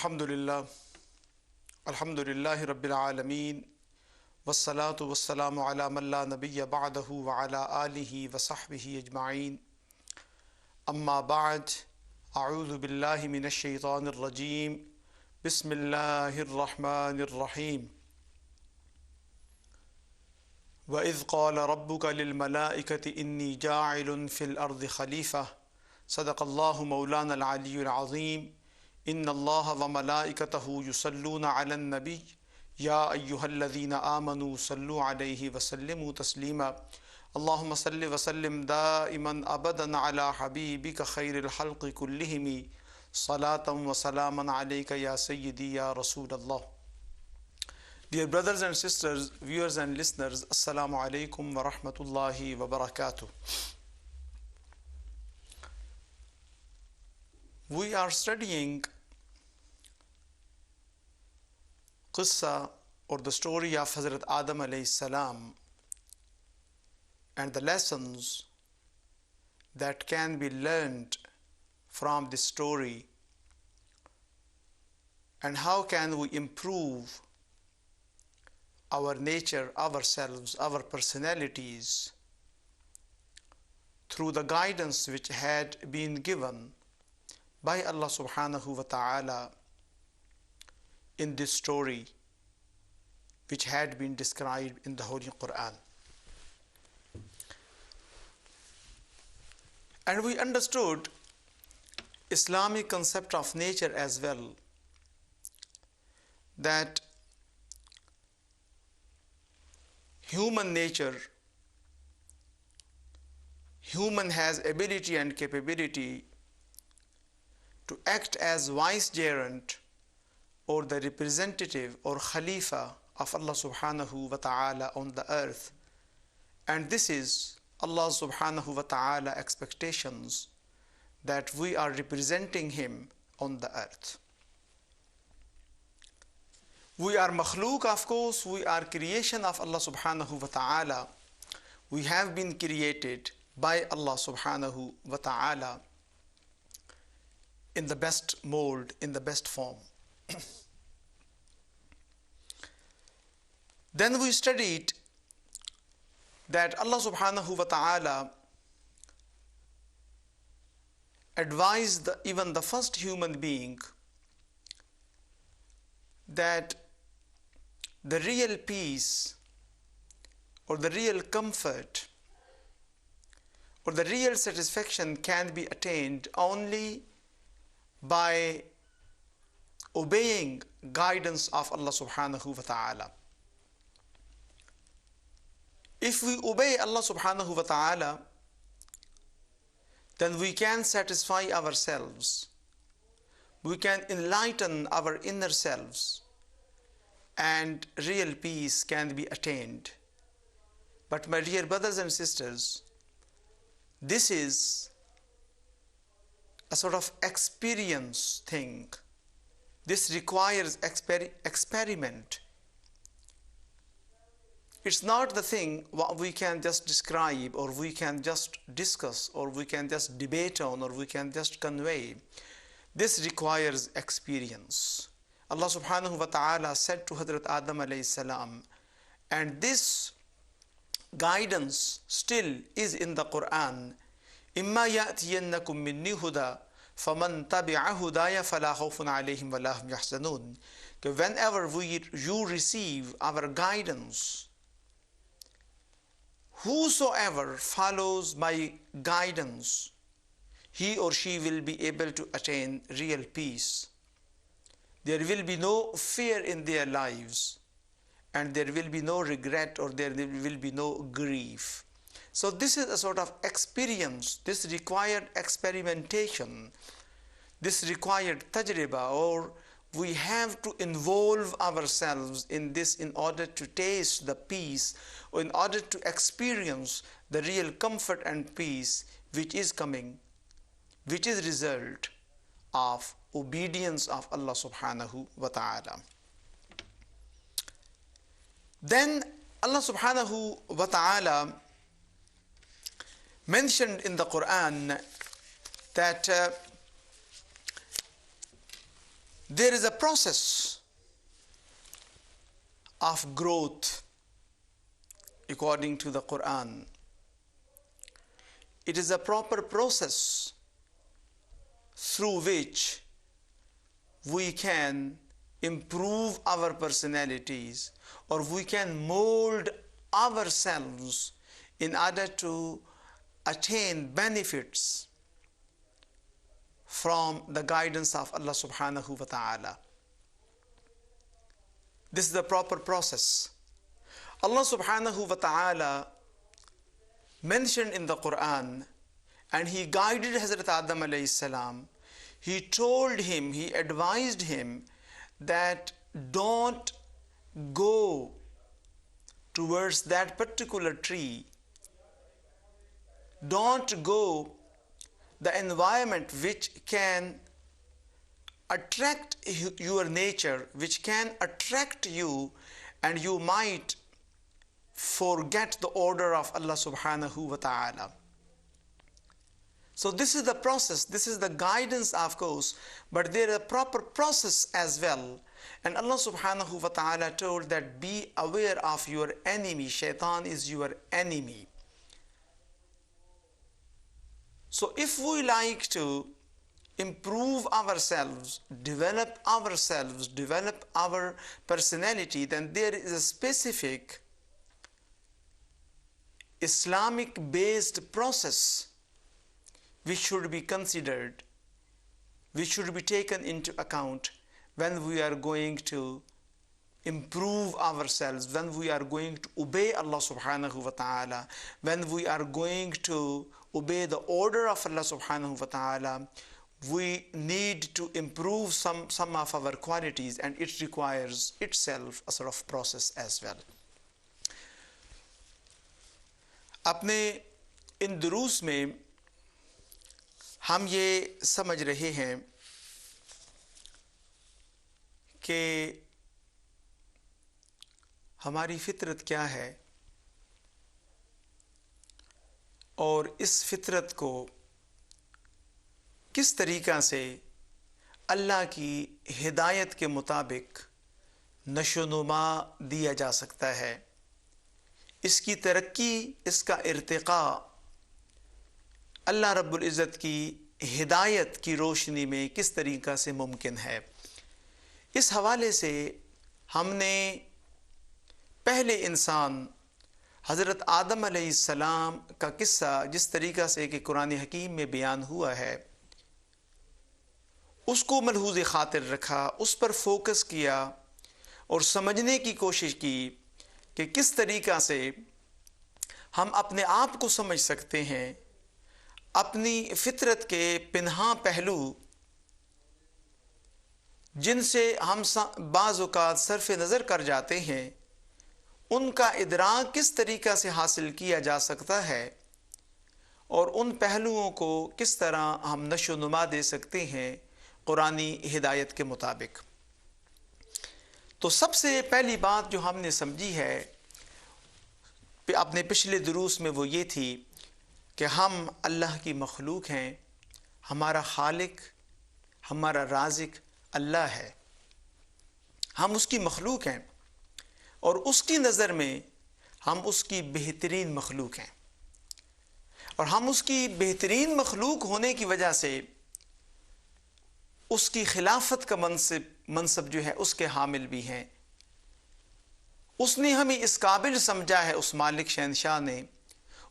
Alhamdulillah, Alhamdulillahi Rabbil Alameen, Wassalatu wassalamu ala man la nabiyya ba'dahu wa ala alihi wa sahbihi ajma'een. Amma ba'd, a'udhu billahi minash shaitanir rajeem. Bismillahir rahmanir rahim. وَإِذْ قَالَ رَبُّكَ لِلْمَلَائِكَةِ إِنِّي جَاعِلٌ فِي الْأَرْضِ خَلِيفَةً صدق الله مولانا العلي العظيم. إن الله وملائكته يصلون على النبي يا أيها الذين آمنوا صلوا عليه وسلموا تسليما. اللهم صل وسلم دائما أبدا على حبيبك خير الخلق كلهم صلاة وسلاما عليك يا سيدي يا رسول الله. Dear brothers and sisters, viewers and listeners, Assalamu alaikum wa rahmatullahi wa barakatuh. We are studying Qissa, or the story of Hazrat Adam alayhi salam, and the lessons that can be learned from this story, and how can we improve our nature, ourselves, our personalities through the guidance which had been given by Allah subhanahu wa ta'ala in this story which had been described in the Holy Quran. And we understood Islamic concept of nature as well, that human nature, human has ability and capability to act as vicegerent or the representative or Khalifa of Allah subhanahu wa ta'ala on the earth. And this is Allah subhanahu wa ta'ala expectations, that we are representing Him on the earth. We are makhluk, of course, we are creation of Allah subhanahu wa ta'ala. We have been created by Allah subhanahu wa ta'ala in the best mold, in the best form. Then we studied that Allah subhanahu wa ta'ala advised even the first human being that the real peace or the real comfort or the real satisfaction can be attained only by obeying guidance of Allah subhanahu wa ta'ala. If we obey Allah subhanahu wa ta'ala, then we can satisfy ourselves, we can enlighten our inner selves, and real peace can be attained. But my dear brothers and sisters, this is a sort of experience thing. This requires experiment. It's not the thing what we can just describe, or we can just discuss, or we can just debate on, or we can just convey. This requires experience. Allah subhanahu wa ta'ala said to Hazrat Adam alayhi salam, and this guidance still is in the Quran, إِمَّا يَأْتِيَنَّكُم مِّنِّي هُدًى فَمَن تَبِعَ هُدَايَ فَلَا خَوْفٌ عَلَيْهِمْ وَلَا هُمْ يَحْزَنُونَ. Whenever you receive our guidance, whosoever follows my guidance, he or she will be able to attain real peace. There will be no fear in their lives, and there will be no regret, or there will be no grief. So this is a sort of experience. This required experimentation. This required tajriba, or we have to involve ourselves in this in order to taste the peace, or in order to experience the real comfort and peace which is coming, which is result of obedience of Allah subhanahu wa ta'ala. Then Allah subhanahu wa ta'ala mentioned in the Quran that There is a process of growth according to the Quran. It is a proper process through which we can improve our personalities, or we can mold ourselves in order to attain benefits from the guidance of Allah subhanahu wa ta'ala. This is the proper process. Allah subhanahu wa ta'ala mentioned in the Quran, and He guided Hazrat Adam alayhi salam. He told him, He advised him that don't go towards that particular tree. Don't go the environment which can attract your nature, which can attract you, and you might forget the order of Allah subhanahu wa ta'ala. So this is the process, this is the guidance, of course, but there is a proper process as well. And Allah subhanahu wa ta'ala told that be aware of your enemy. Shaitan is your enemy. So if we like to improve ourselves, develop our personality, then there is a specific Islamic based process which should be considered, which should be taken into account when we are going to improve ourselves, when we are going to obey Allah subhanahu wa ta'ala, when we are going to obey the order of Allah subhanahu wa ta'ala. We need to improve some of our qualities, and it requires itself a sort of process as well. اپنے ان دروس میں ہم یہ سمجھ رہے ہیں کہ ہماری فطرت کیا ہے، اور اس فطرت کو کس طریقہ سے اللہ کی ہدایت کے مطابق نشو و نما دیا جا سکتا ہے، اس کی ترقی، اس کا ارتقاء اللہ رب العزت کی ہدایت کی روشنی میں کس طریقہ سے ممکن ہے۔ اس حوالے سے ہم نے پہلے انسان حضرت آدم علیہ السلام کا قصہ جس طریقہ سے کہ قرآن حکیم میں بیان ہوا ہے، اس کو ملحوظ خاطر رکھا، اس پر فوکس کیا اور سمجھنے کی کوشش کی کہ کس طریقہ سے ہم اپنے آپ کو سمجھ سکتے ہیں، اپنی فطرت کے پنہاں پہلو جن سے ہم بعض اوقات صرف نظر کر جاتے ہیں، ان کا ادراک کس طریقہ سے حاصل کیا جا سکتا ہے، اور ان پہلوؤں کو کس طرح ہم نشو و نما دے سکتے ہیں قرآنی ہدایت کے مطابق۔ تو سب سے پہلی بات جو ہم نے سمجھی ہے اپنے پچھلے دروس میں وہ یہ تھی کہ ہم اللہ کی مخلوق ہیں، ہمارا خالق، ہمارا رازق اللہ ہے، ہم اس کی مخلوق ہیں، اور اس کی نظر میں ہم اس کی بہترین مخلوق ہیں، اور ہم اس کی بہترین مخلوق ہونے کی وجہ سے اس کی خلافت کا منصب جو ہے اس کے حامل بھی ہیں۔ اس نے ہمیں اس قابل سمجھا ہے، اس مالک شہنشاہ نے،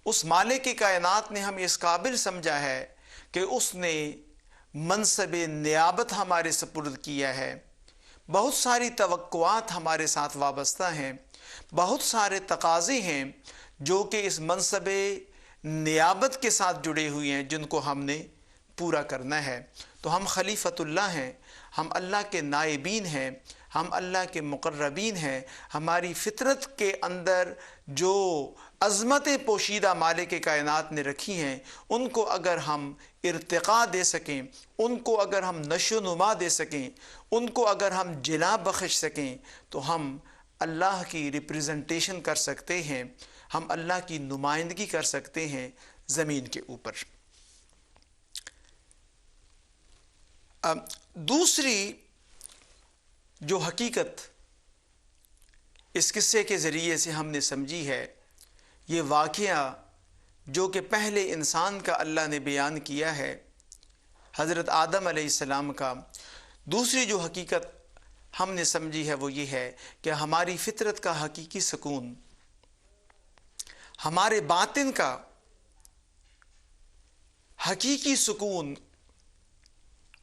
اس مالک کائنات نے ہمیں اس قابل سمجھا ہے کہ اس نے منصب نیابت ہمارے سپرد کیا ہے۔ بہت ساری توقعات ہمارے ساتھ وابستہ ہیں، بہت سارے تقاضے ہیں جو کہ اس منصب نیابت کے ساتھ جڑے ہوئے ہیں، جن کو ہم نے پورا کرنا ہے۔ تو ہم خلیفۃ اللہ ہیں، ہم اللہ کے نائبین ہیں، ہم اللہ کے مقربین ہیں۔ ہماری فطرت کے اندر جو عظمت پوشیدہ مالک کائنات نے رکھی ہیں، ان کو اگر ہم ارتقاء دے سکیں، ان کو اگر ہم نشو و نما دے سکیں، ان کو اگر ہم جلا بخش سکیں، تو ہم اللہ کی ریپریزنٹیشن کر سکتے ہیں، ہم اللہ کی نمائندگی کر سکتے ہیں زمین کے اوپر۔ دوسری جو حقیقت اس قصے کے ذریعے سے ہم نے سمجھی ہے، یہ واقعہ جو کہ پہلے انسان کا اللہ نے بیان کیا ہے، حضرت آدم علیہ السلام کا، دوسری جو حقیقت ہم نے سمجھی ہے وہ یہ ہے کہ ہماری فطرت کا حقیقی سکون، ہمارے باطن کا حقیقی سکون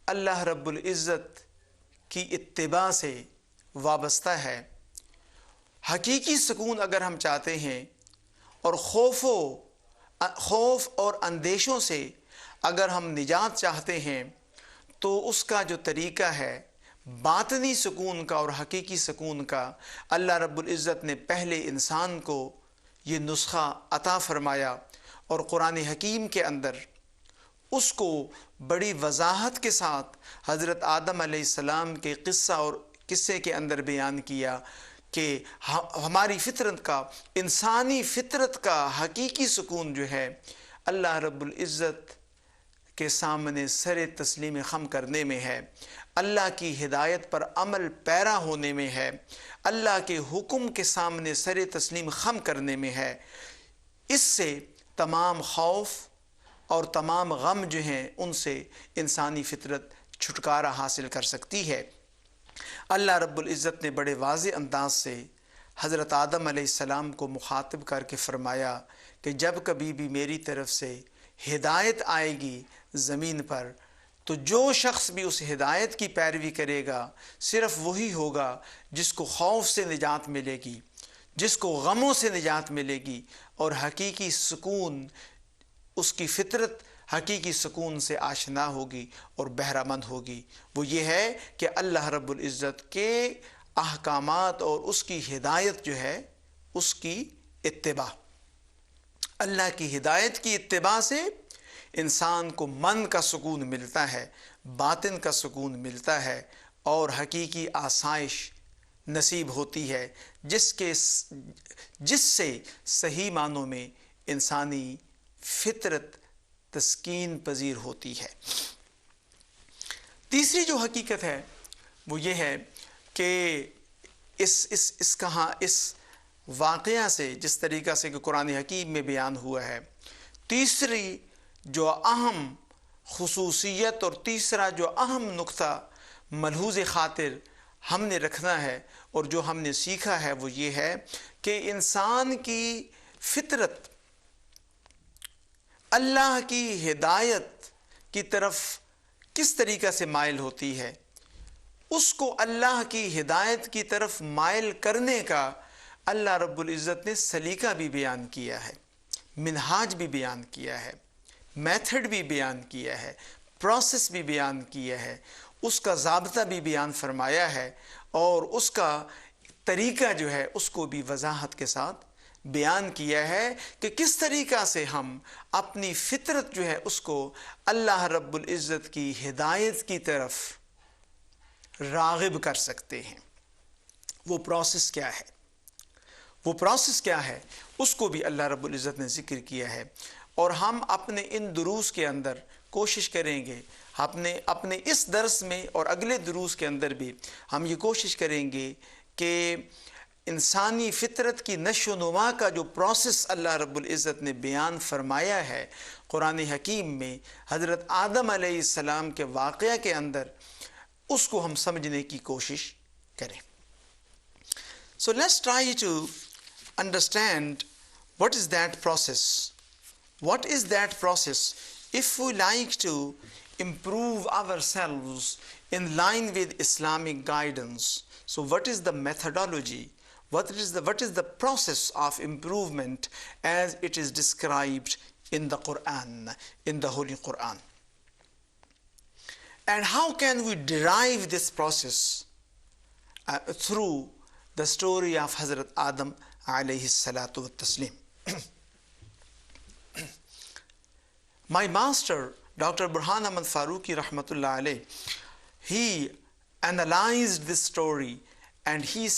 اللہ رب العزت کی اتباع سے وابستہ ہے۔ حقیقی سکون اگر ہم چاہتے ہیں اور خوف اور اندیشوں سے اگر ہم نجات چاہتے ہیں، تو اس کا جو طریقہ ہے باطنی سکون کا اور حقیقی سکون کا، اللہ رب العزت نے پہلے انسان کو یہ نسخہ عطا فرمایا، اور قرآن حکیم کے اندر اس کو بڑی وضاحت کے ساتھ حضرت آدم علیہ السلام کے قصے کے اندر بیان کیا کہ ہماری فطرت کا، انسانی فطرت کا حقیقی سکون جو ہے اللہ رب العزت کے سامنے سر تسلیم خم کرنے میں ہے، اللہ کی ہدایت پر عمل پیرا ہونے میں ہے، اللہ کے حکم کے سامنے سر تسلیم خم کرنے میں ہے۔ اس سے تمام خوف اور تمام غم جو ہیں ان سے انسانی فطرت چھٹکارا حاصل کر سکتی ہے۔ اللہ رب العزت نے بڑے واضح انداز سے حضرت آدم علیہ السلام کو مخاطب کر کے فرمایا کہ جب کبھی بھی میری طرف سے ہدایت آئے گی زمین پر، تو جو شخص بھی اس ہدایت کی پیروی کرے گا صرف وہی ہوگا جس کو خوف سے نجات ملے گی، جس کو غموں سے نجات ملے گی، اور حقیقی سکون، اس کی فطرت حقیقی سکون سے آشنا ہوگی اور بہرہ مند ہوگی۔ وہ یہ ہے کہ اللہ رب العزت کے احکامات اور اس کی ہدایت جو ہے اس کی اتباع، اللہ کی ہدایت کی اتباع سے انسان کو من کا سکون ملتا ہے، باطن کا سکون ملتا ہے، اور حقیقی آسائش نصیب ہوتی ہے، جس سے صحیح معنوں میں انسانی فطرت تسکین پذیر ہوتی ہے۔ تیسری جو حقیقت ہے وہ یہ ہے کہ اس واقعہ سے، جس طریقہ سے کہ قرآن حکیم میں بیان ہوا ہے، تیسری جو اہم خصوصیت اور تیسرا جو اہم نقطہ ملحوظ خاطر ہم نے رکھنا ہے اور جو ہم نے سیکھا ہے وہ یہ ہے کہ انسان کی فطرت اللہ کی ہدایت کی طرف کس طریقہ سے مائل ہوتی ہے، اس کو اللہ کی ہدایت کی طرف مائل کرنے کا اللہ رب العزت نے سلیقہ بھی بیان کیا ہے، منہاج بھی بیان کیا ہے، میتھڈ بھی بیان کیا ہے، پروسیس بھی بیان کیا ہے، اس کا ضابطہ بھی بیان فرمایا ہے، اور اس کا طریقہ جو ہے اس کو بھی وضاحت کے ساتھ بیان کیا ہے کہ کس طریقہ سے ہم اپنی فطرت جو ہے اس کو اللہ رب العزت کی ہدایت کی طرف راغب کر سکتے ہیں۔ وہ پروسیس کیا ہے، وہ پروسیس کیا ہے، اس کو بھی اللہ رب العزت نے ذکر کیا ہے، اور ہم اپنے ان دروس کے اندر کوشش کریں گے، اپنے اس درس میں اور اگلے دروس کے اندر بھی ہم یہ کوشش کریں گے کہ انسانی فطرت کی نشو و نما کا جو پروسیس اللہ رب العزت نے بیان فرمایا ہے قرآن حکیم میں حضرت آدم علیہ السلام کے واقعہ کے اندر، اس کو ہم سمجھنے کی کوشش کریں۔ So let's try to understand what is that process. What is that process? If we like to improve ourselves in line with Islamic guidance, so what is the methodology? What is the process of improvement as it is described in the Quran, in the Holy Quran? And how can we derive this process through the story of Hazrat Adam alayhi salatu wa taslim? My master, Dr. Burhan Ahmad Farooqi rahmatullah alayh, he analyzed this story and he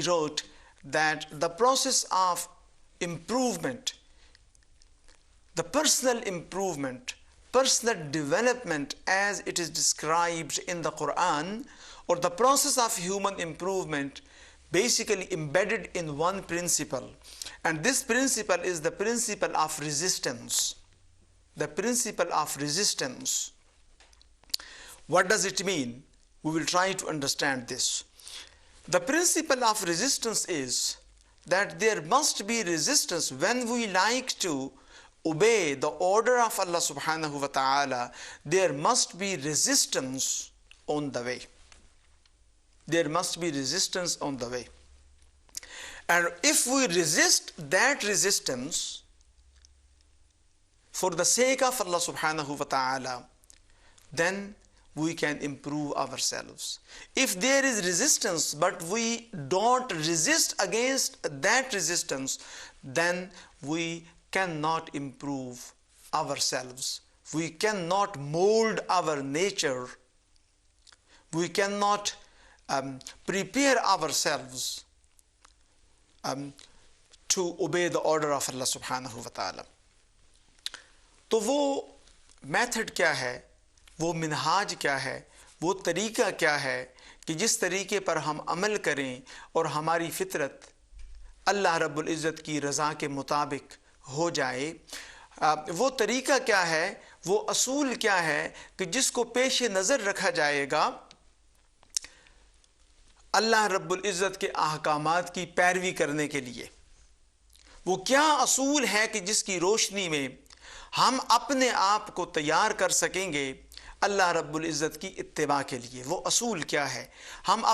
wrote that the process of improvement, the personal improvement, personal development as it is described in the Quran, or the process of human improvement, basically embedded in one principle, and this principle is the principle of resistance. The principle of resistance. What does it mean? We will try to understand this. The principle of resistance is that there must be resistance when we like to obey the order of Allah subhanahu wa ta'ala. There must be resistance on the way. There must be resistance on the way. And if we resist that resistance for the sake of Allah subhanahu wa ta'ala, then we can improve ourselves. If there is resistance but we don't resist against that resistance, then we cannot improve ourselves. We cannot mold our nature. We cannot prepare ourselves to obey the order of Allah subhanahu wa ta'ala. تو وہ method کیا ہے، وہ منہاج کیا ہے، وہ طریقہ کیا ہے کہ جس طریقے پر ہم عمل کریں اور ہماری فطرت اللہ رب العزت کی رضا کے مطابق ہو جائے. وہ طریقہ کیا ہے، وہ اصول کیا ہے کہ جس کو پیش نظر رکھا جائے گا اللہ رب العزت کے احکامات کی پیروی کرنے کے لیے. وہ کیا اصول ہے کہ جس کی روشنی میں ہم اپنے آپ کو تیار کر سکیں گے اللہ رب العزت کی اتباع کے لیے. وہ اصول کیا ہے؟ ہم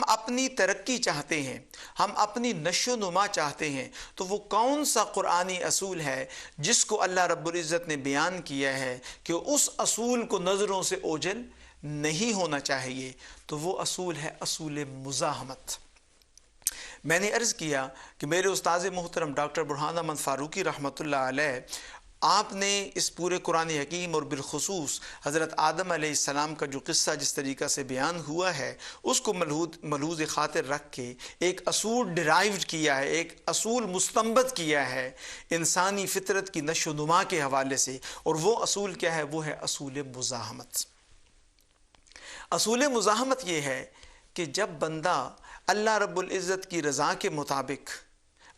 اپنی ترقی چاہتے ہیں، ہم اپنی نشو و نما چاہتے ہیں، تو وہ کون سا قرآنی اصول ہے جس کو اللہ رب العزت نے بیان کیا ہے کہ اس اصول کو نظروں سے اوجھل نہیں ہونا چاہیے؟ تو وہ اصول ہے اصول مزاحمت. میں نے عرض کیا کہ میرے استاذ محترم ڈاکٹر برہان احمد فاروقی رحمۃ اللہ علیہ، آپ نے اس پورے قرآن حکیم اور بالخصوص حضرت آدم علیہ السلام کا جو قصہ جس طریقہ سے بیان ہوا ہے اس کو ملحوظ خاطر رکھ کے ایک اصول ڈرائیوڈ کیا ہے، ایک اصول مستنبط کیا ہے انسانی فطرت کی نشو و نما کے حوالے سے. اور وہ اصول کیا ہے؟ وہ ہے اصول مزاحمت. اصول مزاحمت یہ ہے کہ جب بندہ اللہ رب العزت کی رضا کے مطابق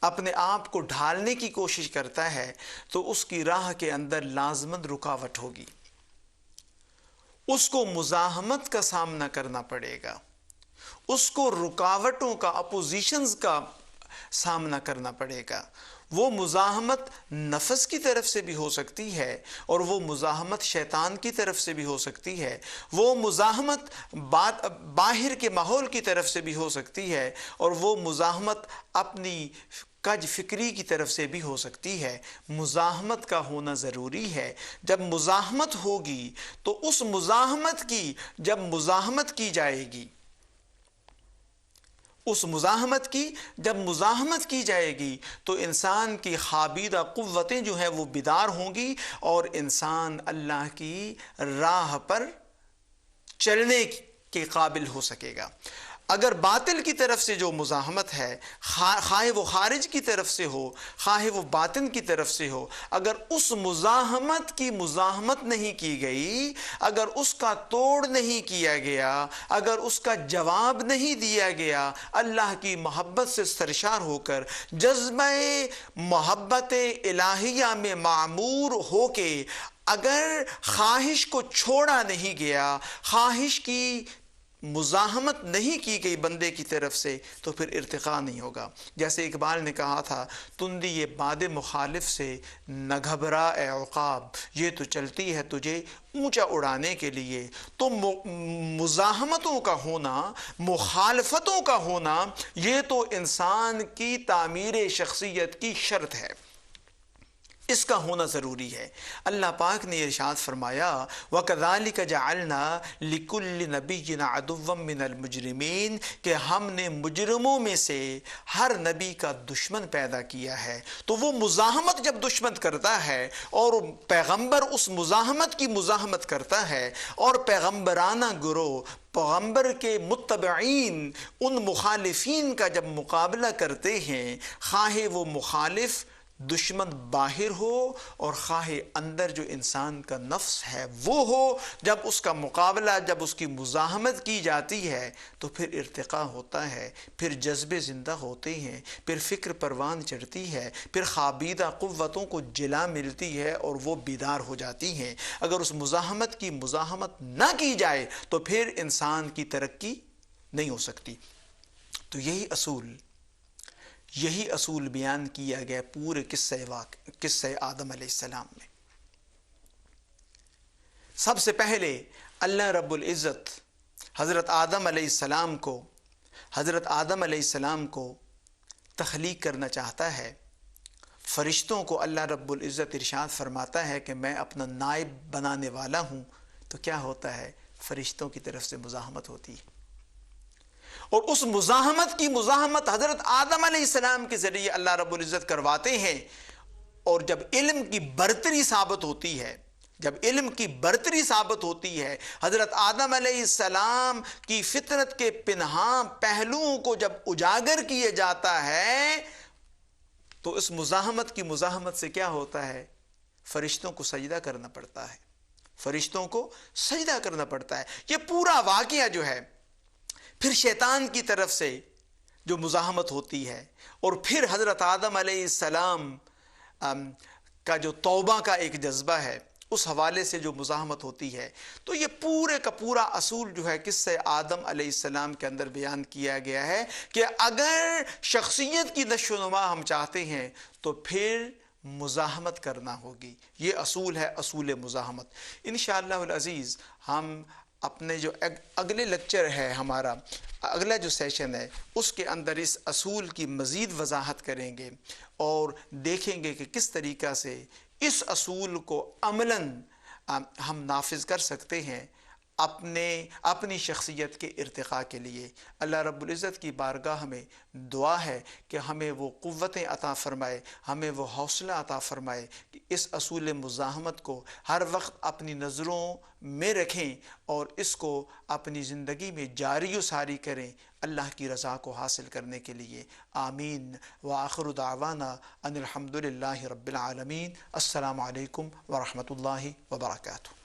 اپنے آپ کو ڈھالنے کی کوشش کرتا ہے تو اس کی راہ کے اندر لازماً رکاوٹ ہوگی. اس کو مزاحمت کا سامنا کرنا پڑے گا، اس کو رکاوٹوں کا، اپوزیشنز کا سامنا کرنا پڑے گا. وہ مزاحمت نفس کی طرف سے بھی ہو سکتی ہے اور وہ مزاحمت شیطان کی طرف سے بھی ہو سکتی ہے. وہ مزاحمت باہر کے ماحول کی طرف سے بھی ہو سکتی ہے اور وہ مزاحمت اپنی کج فکری کی طرف سے بھی ہو سکتی ہے. مزاحمت کا ہونا ضروری ہے. جب مزاحمت ہوگی تو اس مزاحمت کی جب مزاحمت کی جائے گی، اس مزاحمت کی جب مزاحمت کی جائے گی تو انسان کی خوابیدہ قوتیں جو ہیں وہ بیدار ہوں گی اور انسان اللہ کی راہ پر چلنے کے قابل ہو سکے گا. اگر باطل کی طرف سے جو مزاحمت ہے، خواہ وہ خارج کی طرف سے ہو خواہ وہ باطن کی طرف سے ہو، اگر اس مزاحمت کی مزاحمت نہیں کی گئی، اگر اس کا توڑ نہیں کیا گیا، اگر اس کا جواب نہیں دیا گیا، اللہ کی محبت سے سرشار ہو کر جذبہ محبت الہیہ میں معمور ہو کے اگر خواہش کو چھوڑا نہیں گیا، خواہش کی مزاحمت نہیں کی گئی بندے کی طرف سے، تو پھر ارتقاء نہیں ہوگا. جیسے اقبال نے کہا تھا، تندی یہ باد مخالف سے نہ گھبرا اے عقاب، یہ تو چلتی ہے تجھے اونچا اڑانے کے لیے. تو مزاحمتوں کا ہونا، مخالفتوں کا ہونا، یہ تو انسان کی تعمیر شخصیت کی شرط ہے، اس کا ہونا ضروری ہے. اللہ پاک نے ارشاد فرمایا وَكَذَلِكَ جَعَلْنَا لِكُلِّ نَبِيٍّ عَدُوًّا مِّنَ الْمُجْرِمِينَ، کہ ہم نے مجرموں میں سے ہر نبی کا دشمن پیدا کیا ہے. تو وہ مزاحمت جب دشمن کرتا ہے اور پیغمبر اس مزاحمت کی مزاحمت کرتا ہے اور پیغمبرانہ گروہ، پیغمبر کے متبعین ان مخالفین کا جب مقابلہ کرتے ہیں، خواہ وہ مخالف دشمن باہر ہو اور خواہ اندر جو انسان کا نفس ہے وہ ہو، جب اس کا مقابلہ، جب اس کی مزاحمت کی جاتی ہے تو پھر ارتقاء ہوتا ہے، پھر جذبے زندہ ہوتے ہیں، پھر فکر پروان چڑھتی ہے، پھر خوابیدہ قوتوں کو جلا ملتی ہے اور وہ بیدار ہو جاتی ہیں۔ اگر اس مزاحمت کی مزاحمت نہ کی جائے تو پھر انسان کی ترقی نہیں ہو سکتی۔ تو یہی اصول بیان کیا گیا پورے قصہ آدم علیہ السلام میں۔ سب سے پہلے اللہ رب العزت حضرت آدم علیہ السلام کو تخلیق کرنا چاہتا ہے۔ فرشتوں کو اللہ رب العزت ارشاد فرماتا ہے کہ میں اپنا نائب بنانے والا ہوں، تو کیا ہوتا ہے؟ فرشتوں کی طرف سے مزاحمت ہوتی ہے، اور اس مزاحمت حضرت آدم علیہ السلام کے ذریعے اللہ رب العزت کرواتے ہیں۔ اور جب علم کی برتری ثابت ہوتی ہے، حضرت آدم علیہ السلام کی فطرت کے پنہاں پہلوؤں کو جب اجاگر کیے جاتا ہے تو اس مزاحمت سے کیا ہوتا ہے؟ فرشتوں کو سجدہ کرنا پڑتا ہے۔ یہ پورا واقعہ جو ہے، پھر شیطان کی طرف سے جو مزاحمت ہوتی ہے، اور پھر حضرت آدم علیہ السلام کا جو توبہ کا ایک جذبہ ہے، اس حوالے سے جو مزاحمت ہوتی ہے، تو یہ پورے کا پورا اصول جو ہے قصہ آدم علیہ السلام کے اندر بیان کیا گیا ہے کہ اگر شخصیت کی نشو و نما ہم چاہتے ہیں تو پھر مزاحمت کرنا ہوگی۔ یہ اصول ہے، اصول مزاحمت۔ انشاءاللہ العزیز ہم اپنے جو اگلے لیکچر ہے، ہمارا اگلا جو سیشن ہے، اس کے اندر اس اصول کی مزید وضاحت کریں گے اور دیکھیں گے کہ کس طریقہ سے اس اصول کو عملاً ہم نافذ کر سکتے ہیں اپنی شخصیت کے ارتقاء کے لیے۔ اللہ رب العزت کی بارگاہ میں دعا ہے کہ ہمیں وہ قوتیں عطا فرمائے، ہمیں وہ حوصلہ عطا فرمائے کہ اس اصول مزاحمت کو ہر وقت اپنی نظروں میں رکھیں اور اس کو اپنی زندگی میں جاری و ساری کریں اللہ کی رضا کو حاصل کرنے کے لیے۔ آمین۔ وآخر دعوانا ان الحمد للہ رب العالمین۔ السلام علیکم ورحمۃ اللہ وبرکاتہ۔